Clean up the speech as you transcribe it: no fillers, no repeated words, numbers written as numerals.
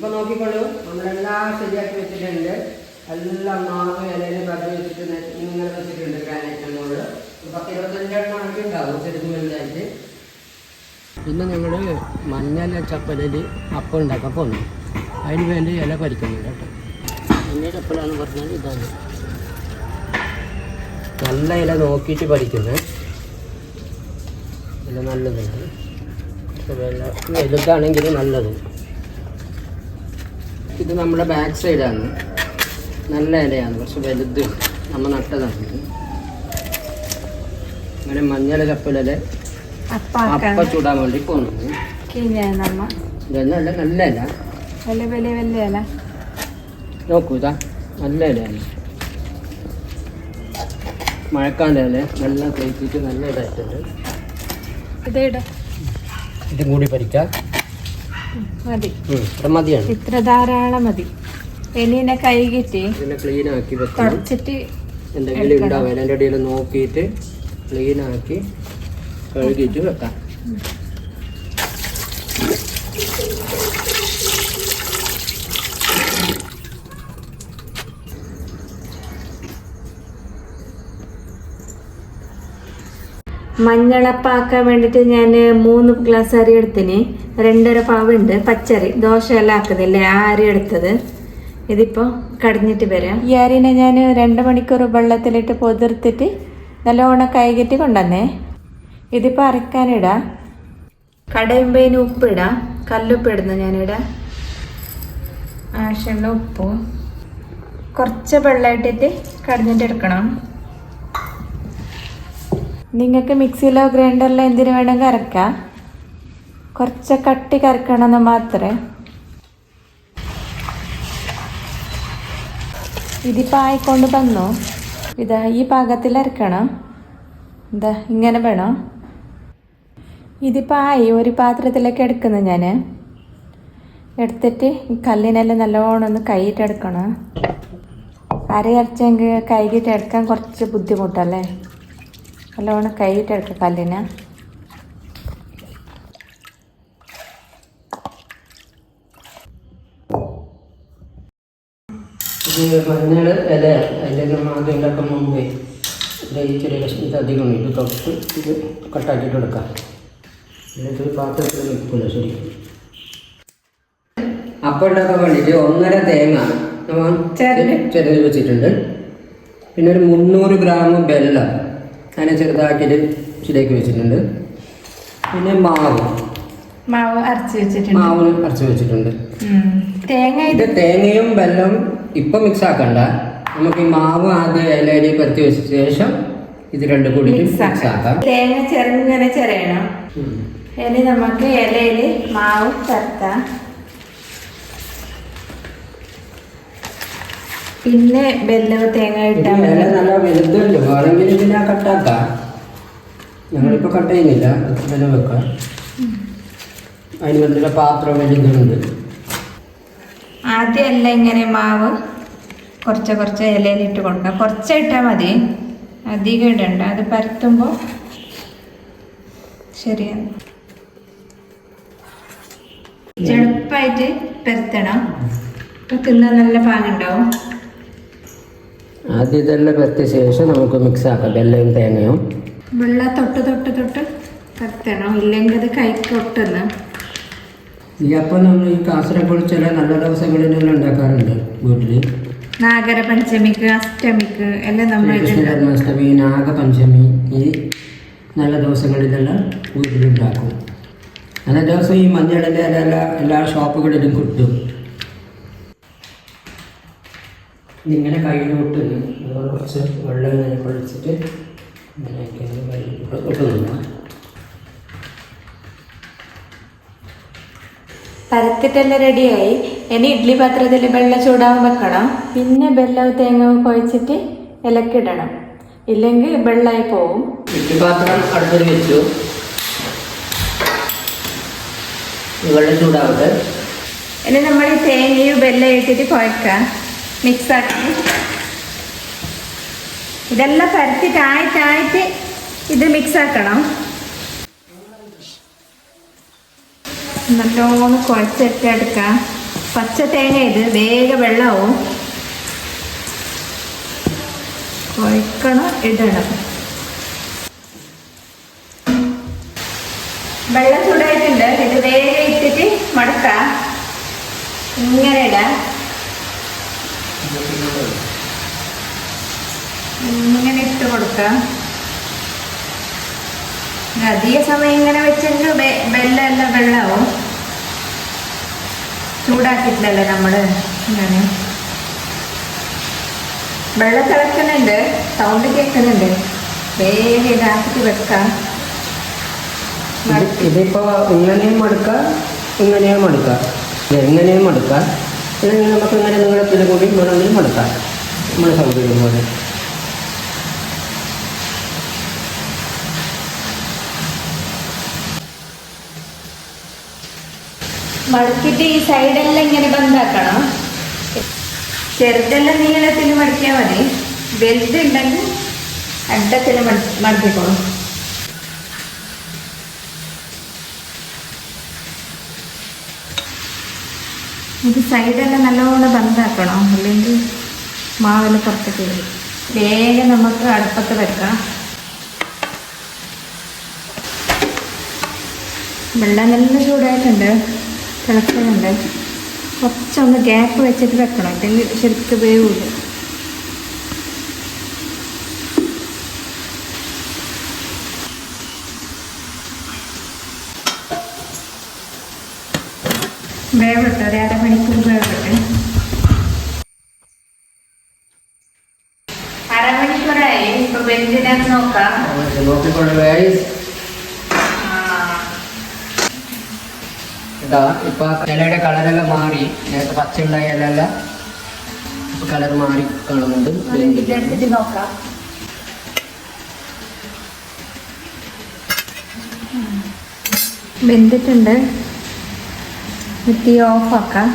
ഇപ്പോൾ നോക്കിക്കോളൂ, നമ്മളെല്ലാം ശരിയാക്കി വെച്ചിട്ടുണ്ട്. എല്ലാം മാവ് ഇലയിൽ പരത്തി വെച്ചിട്ട് ഇങ്ങനെ വെച്ചിട്ടുണ്ട്. ഗ്രാനൈറ്റിൻ്റെ മുകളിൽ 10-25 എണ്ണമായിട്ട് ഉണ്ടാവും ചെറുത് വലുതായിട്ട്. പിന്നെ ഞങ്ങൾ മഞ്ഞൾ ചപ്പലിൽ അപ്പം ഉണ്ടാക്കാൻ പോകുന്നു. അതിന് വേണ്ടി ഇല പറിക്കുന്നുണ്ട് കേട്ടോ. മഞ്ഞ ചപ്പലാന്ന് പറഞ്ഞാൽ ഇതാണ്. നല്ല ഇല നോക്കിയിട്ട് പറിക്കുന്നത്. ഇല നല്ലതുണ്ട്, വലുതാണെങ്കിൽ നല്ലത്. ഇത് നമ്മുടെ ബാക്ക് സൈഡാണ്. നല്ല ഇലയാണ്, പക്ഷെ വലുത് നമ്മൾ നട്ടതാണ്. അങ്ങനെ മഞ്ഞൾ ചപ്പലിൽ അപ്പം ചൂടാൻ വേണ്ടി പോകുന്നത്. ഇതൊന്നല്ല, നല്ല ഇല നോക്കൂ, ഇതാ നല്ല ഇലയാണ്. മഴക്കാൻ്റെ ഇല നല്ല തേച്ചിട്ട് നല്ല ഇതായിട്ടുണ്ട്. ഇതും കൂടി പരിക്കാം മതിയാണ്. ഇത്ര ധാരാളം മതി. ഇനി കഴുകിട്ട് ക്ലീൻ ആക്കി വെച്ചിട്ട് എന്തെങ്കിലും ഉണ്ടാവും അതിൻ്റെ ഇടയിൽ നോക്കിയിട്ട് ക്ലീൻ ആക്കി കഴുകിയിട്ട് വെക്കാം. മഞ്ഞളപ്പാക്കാൻ വേണ്ടിയിട്ട് ഞാൻ 3 ഗ്ലാസ് അരി എടുത്തിന്. 2.5 പാവുണ്ട് പച്ചരി, ദോശയെല്ലാം ആക്കുന്നില്ലേ ആ അരി എടുത്തത്. ഇതിപ്പോൾ കടഞ്ഞിട്ട് വരാം. ഈ അരിനെ ഞാൻ 2 മണിക്കൂർ വെള്ളത്തിലിട്ട് പൊതിർത്തിട്ട് നല്ലോണം കഴുകിയിട്ട് കൊണ്ടുവന്നേ. ഇതിപ്പോൾ അരക്കാനിടാം. കടയുമ്പേന് ഉപ്പിടാം, കല്ലുപ്പ് ഇടുന്നു ഞാനിടാം. ആവശ്യമുള്ള ഉപ്പും കുറച്ച് വെള്ളം ഇട്ടിട്ട് കടഞ്ഞിട്ട് എടുക്കണം. നിങ്ങൾക്ക് മിക്സിയിലോ ഗ്രൈൻഡറിലോ എന്തിനു വേണമെങ്കിൽ അരക്കാം. കുറച്ച് കട്ടി കറക്കണമെന്ന് മാത്രമേ. ഇതിപ്പോൾ ആയിക്കൊണ്ട് വന്നു. ഇതാ ഈ പാകത്തിൽ അരക്കണം. ഇതാ ഇങ്ങനെ വേണം. ഇതിപ്പോൾ ആയി. ഒരു പാത്രത്തിലേക്ക് എടുക്കുന്നു ഞാൻ. എടുത്തിട്ട് ഈ കല്ലിനെല്ലാം നല്ലോണം ഒന്ന് കൈയിട്ടെടുക്കണം. അരയരച്ചെങ്കിൽ കൈകിട്ട് എടുക്കാൻ കുറച്ച് ബുദ്ധിമുട്ടല്ലേ. നല്ലോണം കൈയിട്ടെടുക്കുക കല്ലിന്. ഇത് മഞ്ഞൾ ഇല അതിൻ്റെ ആദ്യം ഉണ്ടാക്കാൻ മുമ്പേ ഈ ചെറിയ കഷ്ണം ഇത് അധികം ഇത് തൊട്ട് ഇത് കട്ടാക്കിയിട്ട് എടുക്കാം. എന്നിട്ട് പാത്രത്തിൽ വെക്കില്ല. ശരി, അപ്പം ഉണ്ടാക്കാൻ വേണ്ടിയിട്ട് 1.5 തേങ്ങ ചെറുത് വെച്ചിട്ടുണ്ട്. പിന്നെ ഒരു 300 ഗ്രാം വെല്ലം അതിനെ ചെറുതാക്കിയിട്ട് ശരിയാക്കി വെച്ചിട്ടുണ്ട്. പിന്നെ മാവ് അരച്ച് വെച്ചിട്ടുണ്ട്. ഇത് തേങ്ങയും വെല്ലവും ഇപ്പം മിക്സ് ആക്കണ്ട. നമുക്ക് ഈ മാവ് ആദ്യം ഇലയിൽ പരത്തി വെച്ച ശേഷം ഇത് രണ്ടും കൂടി മിക്സ് ആക്കാം. തേങ്ങ ചെറുങ്ങനെ ചെറിയണം. ഇനി നമുക്ക് ഇലയിൽ മാവ് ചേർത്താം. പിന്നെ വെല്ലവും തേങ്ങ ഇട്ടാൽ നല്ല വലുതുണ്ട്. വേണമെങ്കിൽ ഇതിനെ കട്ടാക്കാം. ഞങ്ങളിപ്പോൾ കട്ട് ചെയ്യുന്നില്ല, വില വെക്കാം. അതിന് വേണ്ടിയുള്ള പാത്രം വലുതുണ്ട്. ആദ്യം എല്ലാം ഇങ്ങനെ മാവ് കുറച്ച് ഇലയിലിട്ട് കൊടുക്കാം. കുറച്ച് ഇട്ടാൽ മതി, അധികം ഇടണ്ട. അത് പരത്തുമ്പോൾ ശരിയാണ്. ചെറുപ്പായിട്ട് പരത്തണം. ഇപ്പം തിന്നാൻ നല്ല പാങ്ങുണ്ടാവും. ആദ്യം ഇതെല്ലാം പരത്തിയ ശേഷം നമുക്ക് മിക്സ് ആക്കാം. വെല്ലയും തേങ്ങയും വെള്ളം തൊട്ട് പരത്തണം. ഇല്ലെങ്കിൽ അത് കൈക്കൊട്ടുന്നു. ഈ അപ്പം നമ്മൾ ഈ കാസർഗോഡ് ചില നല്ല ദിവസങ്ങളിലെല്ലാം ഉണ്ടാക്കാറുണ്ട് വീട്ടിൽ. നാഗരപഞ്ചമിക്ക്, അഷ്ടമിക്ക് എല്ലാം നമ്മൾ ജന്മാഷ്ടമി, നാഗപഞ്ചമി, ഈ നല്ല ദിവസങ്ങളിലെല്ലാം വീട്ടിലുണ്ടാക്കും. നല്ല ദിവസം ഈ മഞ്ഞളിൻ്റെ എല്ലാ ഷോപ്പുകളിലും കിട്ടും. ഇങ്ങനെ കയ്യിലോട്ട് കുറച്ച് വെള്ളം ഇങ്ങനെ പൊളിച്ചിട്ട് ഇങ്ങനെ പരത്തിട്ടെല്ലാം റെഡിയായി. ഇനി ഇഡ്ഡലി പാത്രത്തിൽ വെള്ളം ചൂടാൻ വെക്കണം. പിന്നെ വെല്ലവും തേങ്ങവും കുഴച്ചിട്ട് ഇലക്കിടണം, ഇല്ലെങ്കിൽ വെള്ളമായി പോവും. ഇഡ്ഡലി പാത്രം അടുപ്പിൽ വെച്ചു. വെള്ളം ചൂടാവട്ടെ. ഇനി നമ്മൾ ഈ തേങ്ങയും വെല്ലം ഇട്ടിട്ട് കുഴക്കാം, മിക്സാക്കി. ഇതെല്ലാം പരത്തിട്ടായിട്ട് ഇത് മിക്സാക്കണം. നല്ലോണം കുഴച്ചെടുക്കാം. പച്ച തേങ്ങ ഇത് വേഗം വെള്ളവും കുഴക്കണം ഇടണം. വെള്ളം ചൂടായിട്ടുണ്ട്. ഇത് വേഗം ഇട്ടിട്ട് മടക്കാം. ഇങ്ങനെ ഇടാം. ഇങ്ങനെ ഇട്ട് കൊടുക്കാം. അധിക സമയം ഇങ്ങനെ വെച്ചെങ്കിൽ വെള്ളമെല്ലാം വെള്ളമാവും. ചൂടാക്കിയിട്ടില്ലല്ലോ നമ്മള്. ഇങ്ങനെ വെള്ളം തിളക്കുന്നുണ്ട്, സൗണ്ട് കേൾക്കുന്നുണ്ട്. വേഗം ഇതാക്കിട്ട് വെക്കാം. ഇതിപ്പോ ഇങ്ങനെയും മടുക്കാം, ഇങ്ങനെയും മടുക്കാം, എങ്ങനെയും മടുക്കാം. അല്ലെങ്കിൽ നമുക്ക് ഇങ്ങനെ നീളത്തിൽ കൂടി വേണമെങ്കിലും മടുക്കാം, നമ്മുടെ സൗകര്യം പോലെ. മടക്കിട്ട് ഈ സൈഡെല്ലാം ഇങ്ങനെ ബന്ധാക്കണം. ചെറുതെല്ലാം നീളത്തിൽ മടക്കിയാൽ മതി. വലുതുണ്ടെങ്കിൽ അഡത്തിൽ മടക്കിക്കോളും. ഇത് സൈഡെല്ലാം നല്ലോണം ബന്ധാക്കണം, അല്ലെങ്കിൽ മാവെല്ലാം പുറത്തേക്ക് വരും. വേഗം നമുക്ക് അടുപ്പത്ത് വെക്കാം. വെള്ളം നല്ല ചൂടായിട്ടുണ്ട്, തിളക്കുന്നുണ്ട്. കുറച്ചൊന്ന് ഗ്യാപ്പ് വെച്ചിട്ട് വെക്കണം, ഇല്ലെങ്കിൽ ശരിക്കും വേവില്ല. വേവട്ടെ, ഒരു അരമണിക്കൂർ വേവട്ടെ. അരമണിക്കൂറായി. ഇപ്പൊ വെന്തിനാന്ന് നോക്കാം. ഇപ്പൊ ഇലയുടെ കളറെല്ലാം മാറി. നേരത്തെ പച്ചയുണ്ടായ ഇലയെല്ലാം ഇപ്പൊ കളർ മാറി കാണുന്നുണ്ട്. എടുത്തിട്ട് നോക്കാം. വെന്തിട്ടുണ്ട്. തീ ഓഫാക്കാം.